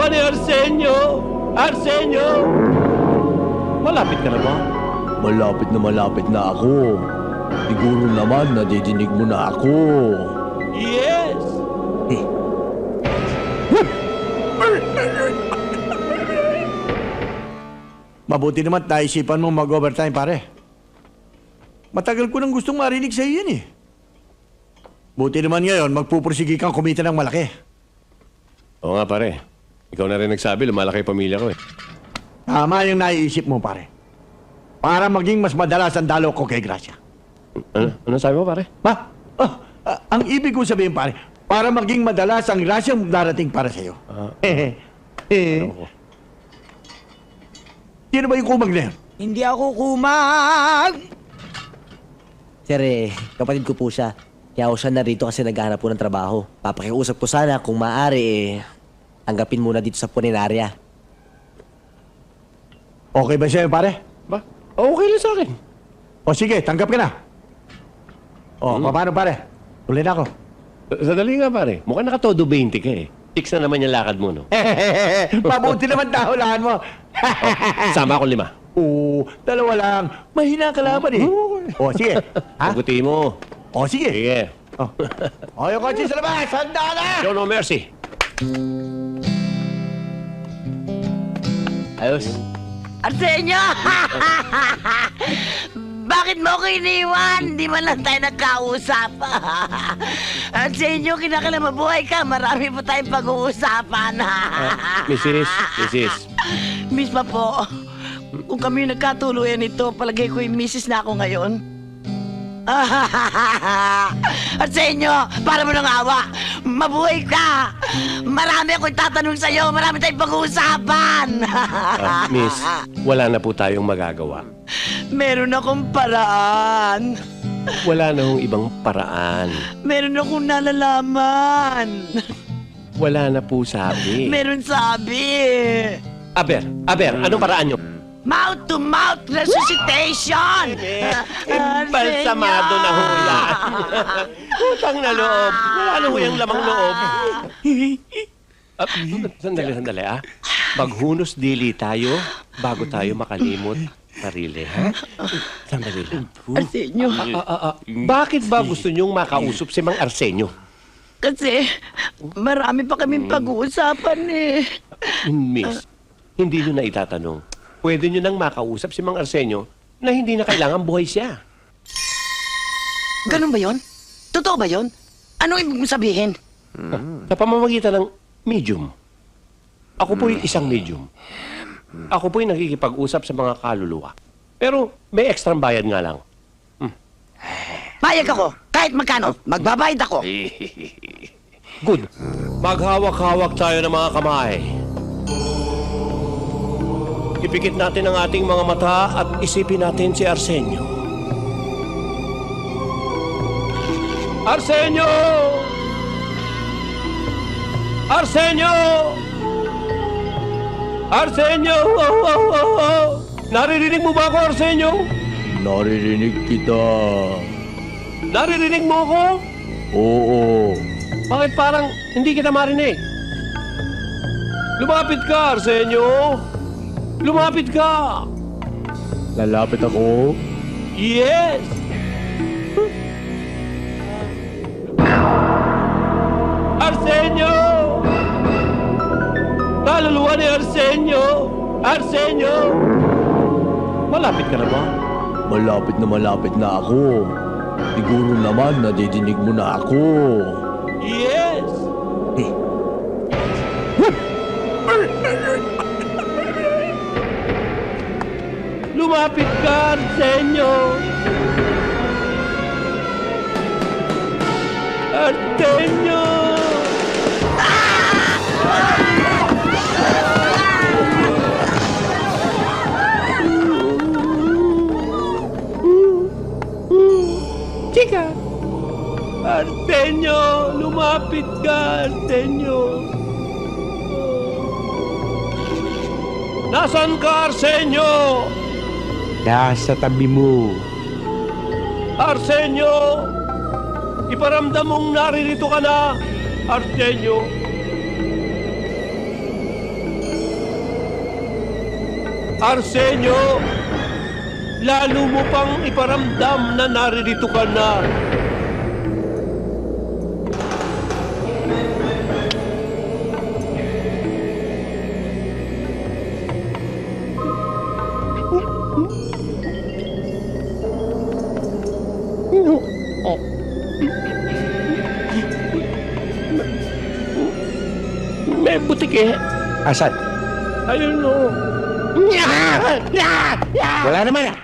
Kaluluwa ni Arsenio! Arsenio! Malapit ka na ba? Malapit na ako. Siguro naman nadidinig mo na ako. Yes! Mabuti naman naisipan mong mag-overtime, pare. Matagal ko nang gustong marinig sa'yo yan eh. Buti naman ngayon, magpupursige kang kumita ng malaki. Oo nga pare. Ikaw na rin nagsabi, lumalaki yung pamilya ko eh. Tama yung naiisip mo, pare. Para maging mas madalas ang dalaw ko kay Gracia. Ano sabi mo pare? Ang ibig ko sabihin, pare, para maging madalas ang Gracia darating para sa'yo. Sino ba yung kumag na yan? Hindi ako kumag! Sir, kapatid ko po siya. Kaya ako siya narito kasi naghahanap po ng trabaho. Papakiusap ko sana kung maaari, tanggapin muna dito sa punerarya. Okay ba sa'yo, pare? Ba? Okay lang sa akin. O sige, tanggap ka na. O, paano, pare? Tuloy na ako. Sadali nga pare. Mukhang nakatodo 20 ka eh. 6 na naman yung lakad mo, no? Mabuti naman tahulaan mo. Sama akong 5. Oo, dalawa lang. Mahina ka laban eh. O, sige. Ha? Paguti mo. O, sige. Sige. O, yung kotse sa labas. Handa na! Show no mercy. Ayos. Arsenio! Bakit mo ko iniwan? Di man lang tayo nagkausap. Arsenio, kinakailangan mabuhay ka. Marami pa tayong pag-uusapan. Mrs. Miss pa po. Kung kami nagkatuluyan nito, palagay ko yung misis na ako ngayon. Arsenio, para mo ng awa. Mabuhay ka. Marami akong tatanong sa'yo. Marami tayong pag-uusapan. Miss, wala na po tayong magagawa. Meron akong paraan. Wala na hong ibang paraan. Meron akong nalalaman. Wala na po sabi. Meron sabi. Aber, anong paraan nyo? Mouth-to-mouth resuscitation! Balsamado na ho yan. Utang na loob. Wala na ho yung lamang loob. Sandali ah. Maghunos dili tayo bago tayo makalimot sarili, ha? Sandali lang. Arsenio, Bakit ba gusto nyong makausap si Mang Arsenio? kasi marami pa kaming pag-uusapan eh. Miss, hindi nyo na itatanong. Pwede nyo nang makausap si Mang Arsenio na hindi na kailangan buhay siya. Ganun ba yon? Totoo ba yon? Anong ibig mong sabihin? Sa pamamagitan ng medium. Ako po'y isang medium. Ako po'y nakikipag-usap sa mga kaluluwa. Pero may extra bayad nga lang. Payag ako. Kahit magkano, magbabayad ako. Good. Maghawak-hawak tayo ng mga kamay. Ipikit natin ang ating mga mata at isipin natin si Arsenio. Arsenio! Arsenio! Arsenio! Naririnig mo ba ako, Arsenio? Naririnig kita. Naririnig mo ako? Oo. Bakit parang hindi kita marinig? Lumapit ka, Arsenio! Lumapit ka! Lalapit ako. Yes! Arsenio! Kaluluwa ni Arsenio! Arsenio! Malapit ka na ba? Malapit na ako. Siguro naman nadidinig mo na ako. Yes! Lumapit ka, Arsenio! Arsenio! Chika! Arsenio! Lumapit ka, Arsenio! Nasaan ka, Arsenio? Nasa tabi mo. Arsenio! Iparamdam mong naririto ka na, Arsenio. Arsenio! Lalo mo pang iparamdam na naririto ka na. May butike. Asan? Ayun o. Wala naman ah.